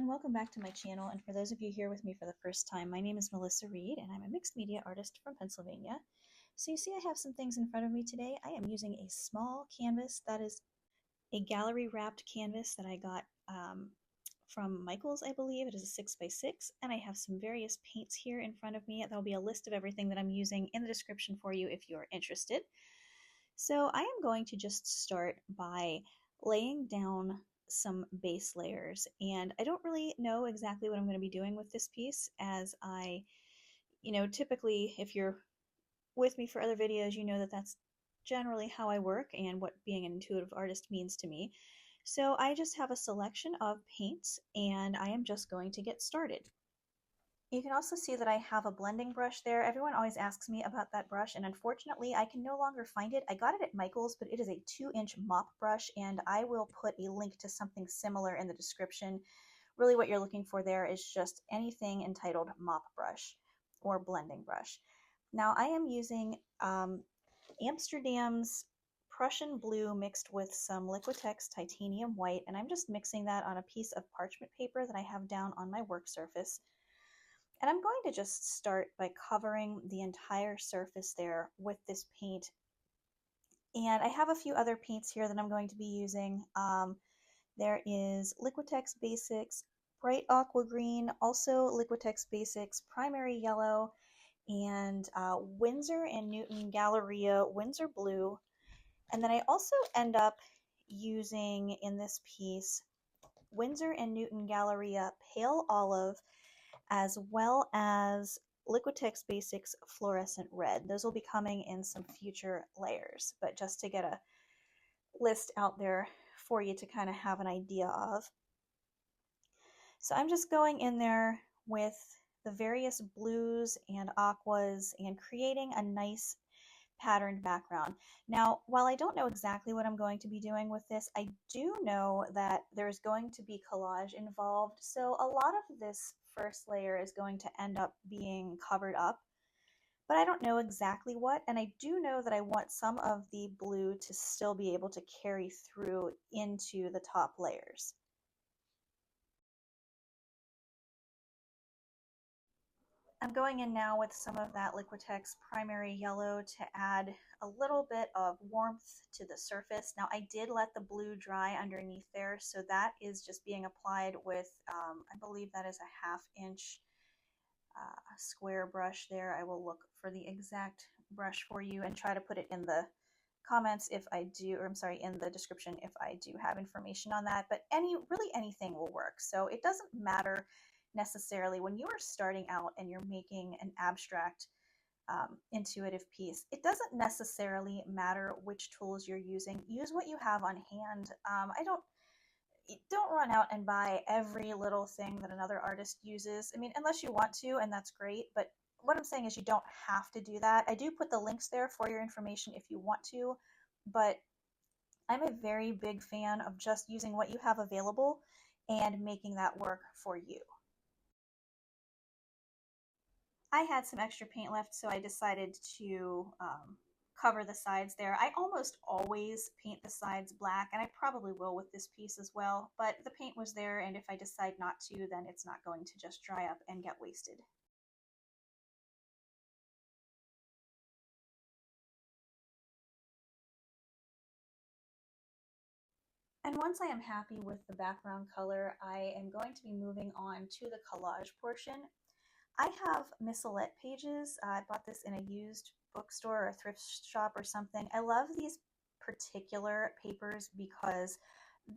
welcome back to my channel. And for those of you here with me for the first time, my name is Melissa Reed and I'm a mixed media artist from Pennsylvania. So you see I have some things in front of me today. I am using a small canvas that is a gallery wrapped canvas that I got from Michael's, I believe. It is a 6x6, and I have some various paints here in front of me. There'll be a list of everything that I'm using in the description for you if you're interested. So I am going to just start by laying down some base layers, and I don't really know exactly what I'm going to be doing with this piece, as typically if you're with me for other videos, you know that that's generally how I work and what being an intuitive artist means to me. So I just have a selection of paints and I am just going to get started. You can also see that I have a blending brush there. Everyone always asks me about that brush, and unfortunately I can no longer find it. I got it at Michael's, but it is a 2-inch mop brush, and I will put a link to something similar in the description. Really what you're looking for there is just anything entitled mop brush or blending brush. Now I am using Amsterdam's Prussian blue mixed with some Liquitex titanium white, and I'm just mixing that on a piece of parchment paper that I have down on my work surface. And I'm going to just start by covering the entire surface there with this paint. And I have a few other paints here that I'm going to be using. There is Liquitex Basics Bright Aqua Green, also Liquitex Basics Primary Yellow, and Windsor and Newton Galeria Windsor Blue. And then I also end up using in this piece Windsor and Newton Galeria Pale Olive, as well as Liquitex Basics Fluorescent Red. Those will be coming in some future layers, but just to get a list out there for you to kind of have an idea of. So I'm just going in there with the various blues and aquas and creating a nice patterned background. Now, while I don't know exactly what I'm going to be doing with this, I do know that there's going to be collage involved, so a lot of this first layer is going to end up being covered up, but I don't know exactly what, and I do know that I want some of the blue to still be able to carry through into the top layers. I'm going in now with some of that Liquitex Primary Yellow to add a little bit of warmth to the surface. Now I did let the blue dry underneath there, so that is just being applied with, I believe that is a 1/2 inch square brush there. I will look for the exact brush for you and try to put it in the comments if I do, or I'm sorry, in the description if I do have information on that, but really anything will work. So it doesn't matter necessarily when you are starting out and you're making an abstract intuitive piece. It doesn't necessarily matter which tools you're using. Use what you have on hand. Don't run out and buy every little thing that another artist uses. I mean, unless you want to, and that's great, but what I'm saying is you don't have to do that. I do put the links there for your information if you want to, but I'm a very big fan of just using what you have available and making that work for you. I had some extra paint left, so I decided to cover the sides there. I almost always paint the sides black, and I probably will with this piece as well, but the paint was there, and if I decide not to, then it's not going to just dry up and get wasted. And once I am happy with the background color, I am going to be moving on to the collage portion. I have missalette pages. I bought this in a used bookstore or a thrift shop or something. I love these particular papers because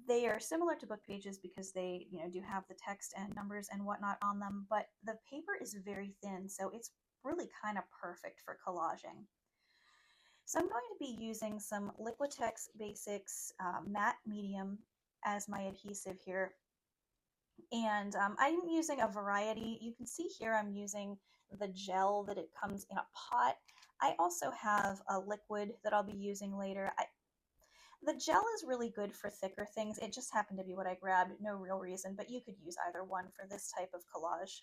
they are similar to book pages because they do have the text and numbers and whatnot on them, but the paper is very thin, so it's really kind of perfect for collaging. So I'm going to be using some Liquitex Basics Matte Medium as my adhesive here. And I'm using a variety. You can see here I'm using the gel that it comes in a pot. I also have a liquid that I'll be using later. The gel is really good for thicker things. It just happened to be what I grabbed, no real reason, but you could use either one for this type of collage.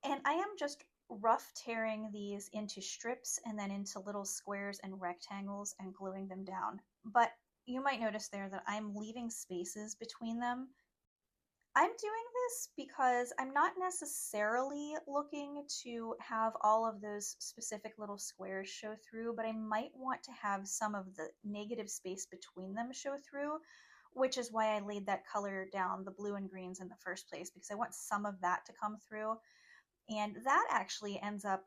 And I am just rough tearing these into strips and then into little squares and rectangles and gluing them down. But you might notice there that I'm leaving spaces between them. I'm doing this because I'm not necessarily looking to have all of those specific little squares show through, but I might want to have some of the negative space between them show through, which is why I laid that color down, the blue and greens in the first place, because I want some of that to come through. And that actually ends up,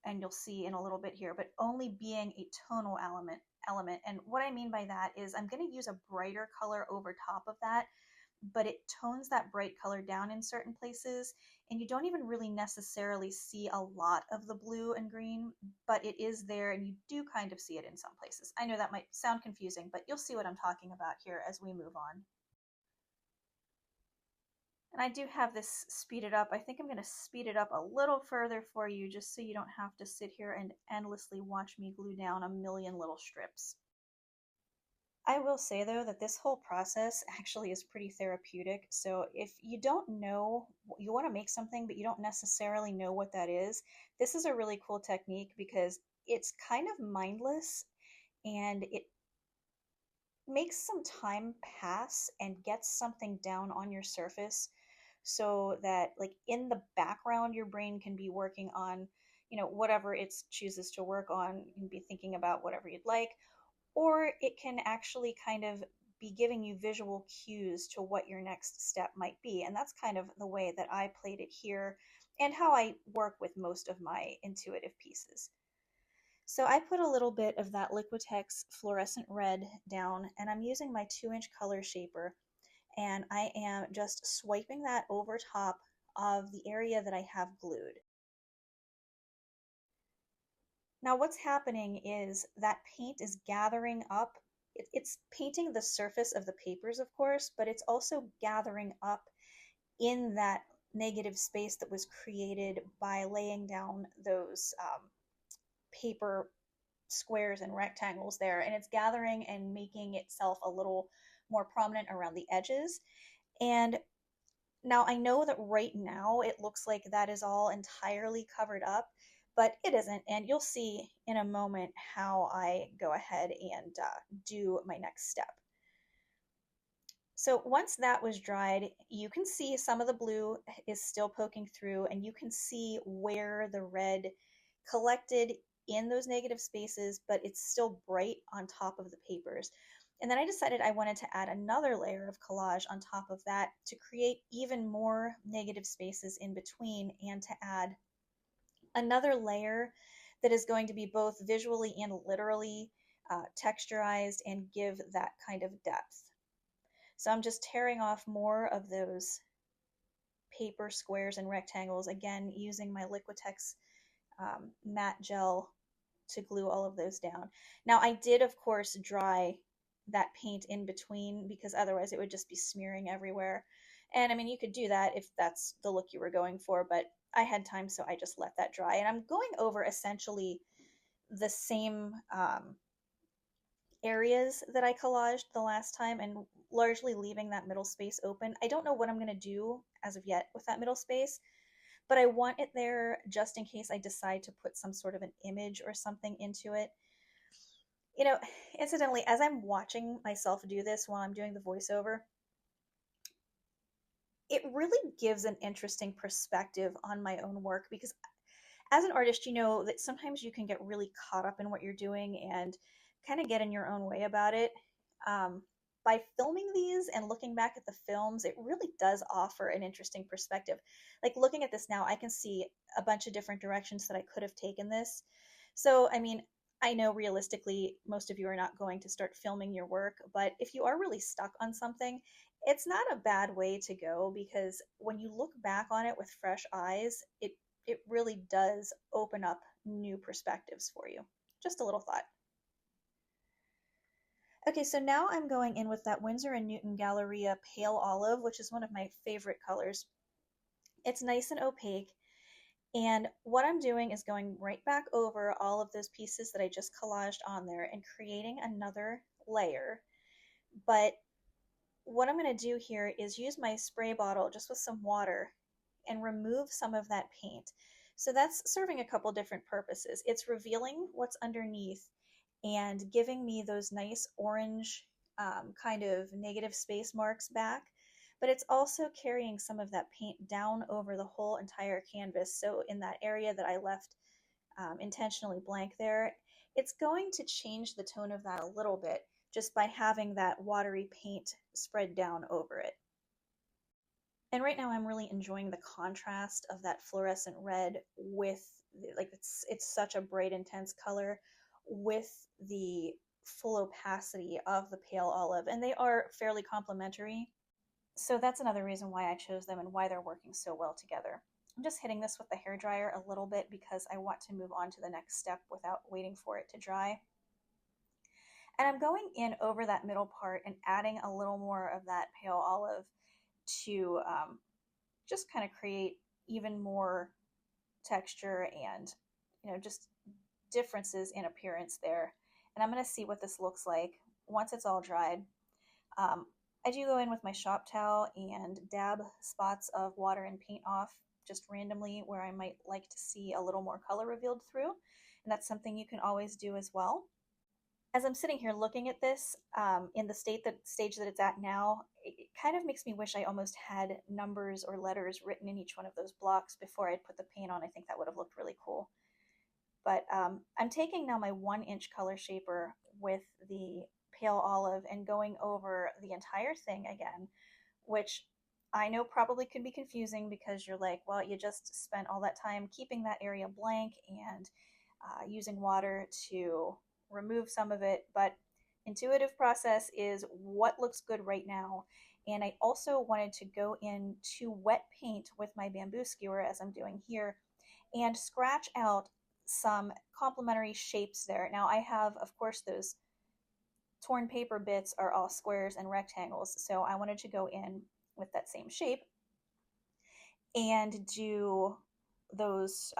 and you'll see in a little bit here, but only being a tonal element. And what I mean by that is I'm going to use a brighter color over top of that, but it tones that bright color down in certain places, and you don't even really necessarily see a lot of the blue and green, but it is there and you do kind of see it in some places. I know that might sound confusing, but you'll see what I'm talking about here as we move on. And I do have this speeded up. I think I'm going to speed it up a little further for you just so you don't have to sit here and endlessly watch me glue down a million little strips. I will say though that this whole process actually is pretty therapeutic. So if you don't know, you want to make something, but you don't necessarily know what that is, this is a really cool technique because it's kind of mindless and it makes some time pass and gets something down on your surface so that like in the background your brain can be working on, whatever it chooses to work on. You can be thinking about whatever you'd like, or it can actually kind of be giving you visual cues to what your next step might be. And that's kind of the way that I played it here and how I work with most of my intuitive pieces. So I put a little bit of that Liquitex Fluorescent Red down, and I'm using my 2-inch color shaper, and I am just swiping that over top of the area that I have glued. Now what's happening is that paint is gathering up. It's painting the surface of the papers, of course, but it's also gathering up in that negative space that was created by laying down those paper squares and rectangles there, and it's gathering and making itself a little more prominent around the edges. And now I know that right now it looks like that is all entirely covered up, but it isn't, and you'll see in a moment how I go ahead and do my next step. So once that was dried, you can see some of the blue is still poking through, and you can see where the red collected in those negative spaces, but it's still bright on top of the papers. And then I decided I wanted to add another layer of collage on top of that to create even more negative spaces in between, and to add another layer that is going to be both visually and literally texturized and give that kind of depth. So I'm just tearing off more of those paper squares and rectangles, again using my Liquitex matte gel to glue all of those down. Now I did of course dry that paint in between, because otherwise it would just be smearing everywhere. And I mean, you could do that if that's the look you were going for, but I had time, so I just let that dry. And I'm going over essentially the same areas that I collaged the last time, and largely leaving that middle space open. I don't know what I'm going to do as of yet with that middle space, but I want it there just in case I decide to put some sort of an image or something into it. Incidentally, as I'm watching myself do this while I'm doing the voiceover, it really gives an interesting perspective on my own work, because as an artist, you know that sometimes you can get really caught up in what you're doing and kind of get in your own way about it. By filming these and looking back at the films, it really does offer an interesting perspective. Like looking at this now, I can see a bunch of different directions that I could have taken this. So, I mean, I know realistically most of you are not going to start filming your work, but if you are really stuck on something, it's not a bad way to go, because when you look back on it with fresh eyes, it really does open up new perspectives for you. Just a little thought. Okay, so now I'm going in with that Windsor and Newton Galeria Pale Olive, which is one of my favorite colors. It's nice and opaque, and what I'm doing is going right back over all of those pieces that I just collaged on there and creating another layer. But what I'm going to do here is use my spray bottle just with some water and remove some of that paint. So that's serving a couple different purposes. It's revealing what's underneath and giving me those nice orange kind of negative space marks back. but it's also carrying some of that paint down over the whole entire canvas. So in that area that I left intentionally blank there, it's going to change the tone of that a little bit just by having that watery paint spread down over it. And right now I'm really enjoying the contrast of that fluorescent red with, like, it's such a bright, intense color with the full opacity of the pale olive, and they are fairly complementary. So that's another reason why I chose them and why they're working so well together. I'm just hitting this with the hairdryer a little bit because I want to move on to the next step without waiting for it to dry. And I'm going in over that middle part and adding a little more of that pale olive to just kind of create even more texture and, just differences in appearance there. And I'm going to see what this looks like once it's all dried. I do go in with my shop towel and dab spots of water and paint off just randomly where I might like to see a little more color revealed through. And that's something you can always do as well. As I'm sitting here looking at this, in the stage that it's at now, it kind of makes me wish I almost had numbers or letters written in each one of those blocks before I'd put the paint on. I think that would have looked really cool. But I'm taking now my 1-inch color shaper with the pale olive and going over the entire thing again, which I know probably could be confusing because you're like, well, you just spent all that time keeping that area blank and using water to remove some of it, but intuitive process is what looks good right now. And I also wanted to go into wet paint with my bamboo skewer, as I'm doing here, and scratch out some complementary shapes there. Now I have, of course, those torn paper bits are all squares and rectangles, so I wanted to go in with that same shape and do those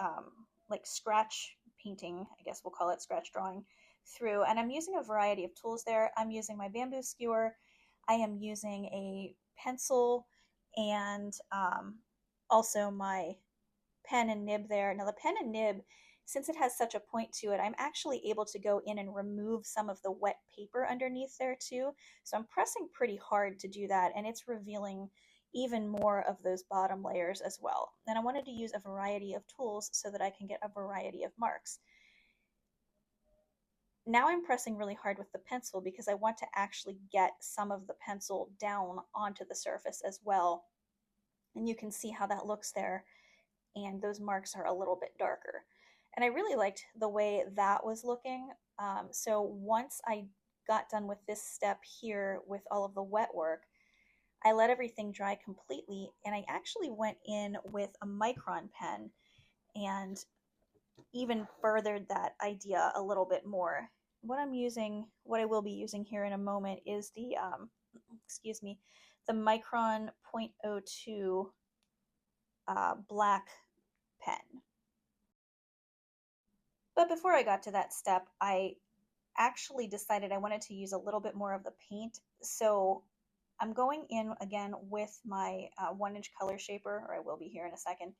like scratch painting, I guess we'll call it scratch drawing, through. And I'm using a variety of tools there. I'm using my bamboo skewer, I am using a pencil, and also my pen and nib there. Now the pen and nib, since it has such a point to it, I'm actually able to go in and remove some of the wet paper underneath there too. So I'm pressing pretty hard to do that, and it's revealing even more of those bottom layers as well. And I wanted to use a variety of tools so that I can get a variety of marks. Now I'm pressing really hard with the pencil because I want to actually get some of the pencil down onto the surface as well. And you can see how that looks there, and those marks are a little bit darker. And I really liked the way that was looking. So once I got done with this step here with all of the wet work, I let everything dry completely, and I actually went in with a Micron pen and even furthered that idea a little bit more. What I will be using here in a moment is the, the Micron 0.02 black pen. But before I got to that step, I actually decided I wanted to use a little bit more of the paint. So I'm going in again with my 1-inch color shaper, or I will be here in a second,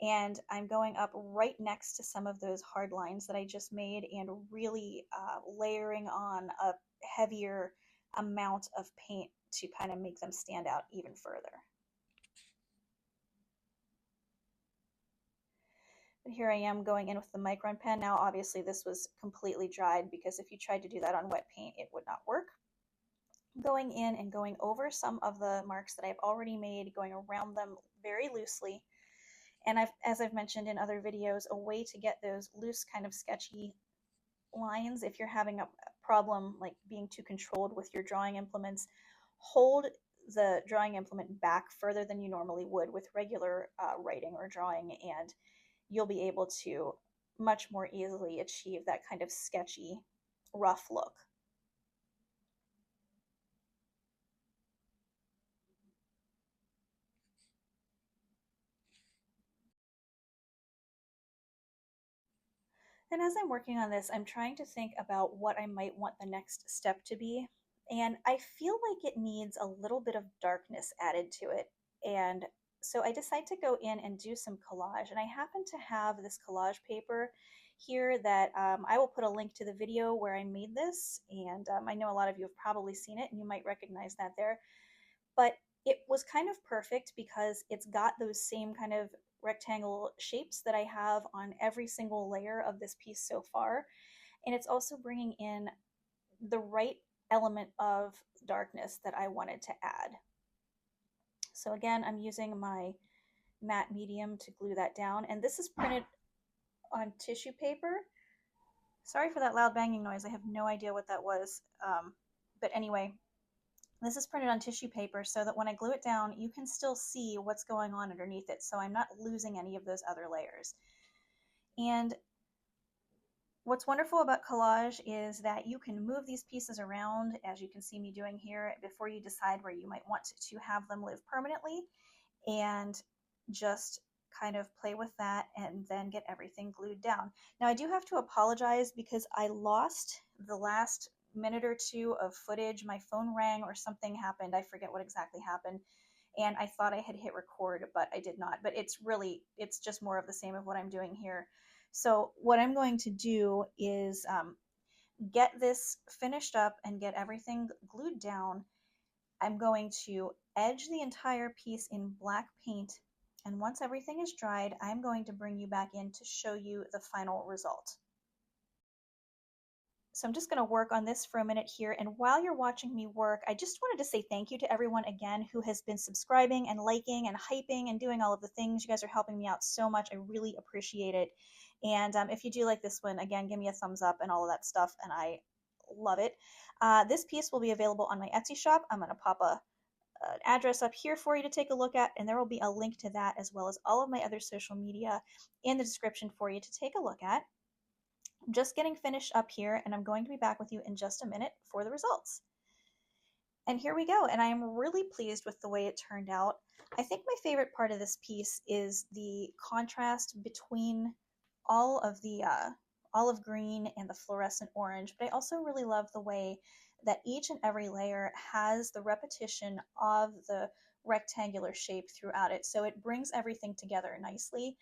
and I'm going up right next to some of those hard lines that I just made and really layering on a heavier amount of paint to kind of make them stand out even further. But here I am going in with the Micron pen. Now obviously this was completely dried because if you tried to do that on wet paint it would not work. Going in and going over some of the marks that I've already made, going around them very loosely. And as I've mentioned in other videos, a way to get those loose kind of sketchy lines, if you're having a problem like being too controlled with your drawing implements, hold the drawing implement back further than you normally would with regular writing or drawing, and you'll be able to much more easily achieve that kind of sketchy, rough look. And as I'm working on this, I'm trying to think about what I might want the next step to be. And I feel like it needs a little bit of darkness added to it. And so I decide to go in and do some collage. And I happen to have this collage paper here that I will put a link to the video where I made this. And I know a lot of you have probably seen it and you might recognize that there. But it was kind of perfect because it's got those same kind of rectangle shapes that I have on every single layer of this piece so far. And it's also bringing in the right element of darkness that I wanted to add. So again, I'm using my matte medium to glue that down. And this is printed on tissue paper. Sorry for that loud banging noise. I have no idea what that was. But anyway, this is printed on tissue paper so that when I glue it down, you can still see what's going on underneath it. So I'm not losing any of those other layers. And what's wonderful about collage is that you can move these pieces around, as you can see me doing here, before you decide where you might want to have them live permanently, and just kind of play with that and then get everything glued down. Now I do have to apologize because I lost the last minute or two of footage. My phone rang or something happened. I forget what exactly happened. And I thought I had hit record, but I did not. But it's just more of the same of what I'm doing here. So what I'm going to do is get this finished up and get everything glued down. I'm going to edge the entire piece in black paint, and once everything is dried, I'm going to bring you back in to show you the final result. So I'm just going to work on this for a minute here, and while you're watching me work, I just wanted to say thank you to everyone again who has been subscribing and liking and hyping and doing all of the things. You guys are helping me out so much. I really appreciate it. And if you do like this one, again, give me a thumbs up and all of that stuff, and I love it. This piece will be available on my Etsy shop. I'm going to pop an address up here for you to take a look at, and there will be a link to that as well as all of my other social media in the description for you to take a look at. I'm just getting finished up here, and I'm going to be back with you in just a minute for the results. And here we go, and I am really pleased with the way it turned out. I think my favorite part of this piece is the contrast between all of the olive green and the fluorescent orange, but I also really love the way that each and every layer has the repetition of the rectangular shape throughout it. So it brings everything together nicely.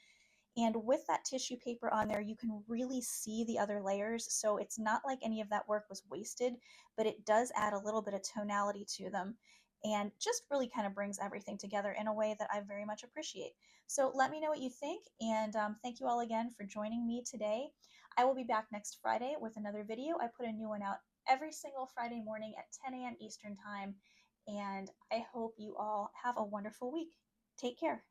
And with that tissue paper on there, you can really see the other layers. So it's not like any of that work was wasted, but it does add a little bit of tonality to them and just really kind of brings everything together in a way that I very much appreciate. So let me know what you think, and thank you all again for joining me today. I will be back next Friday with another video. I put a new one out every single Friday morning at 10 a.m. Eastern Time, and I hope you all have a wonderful week. Take care.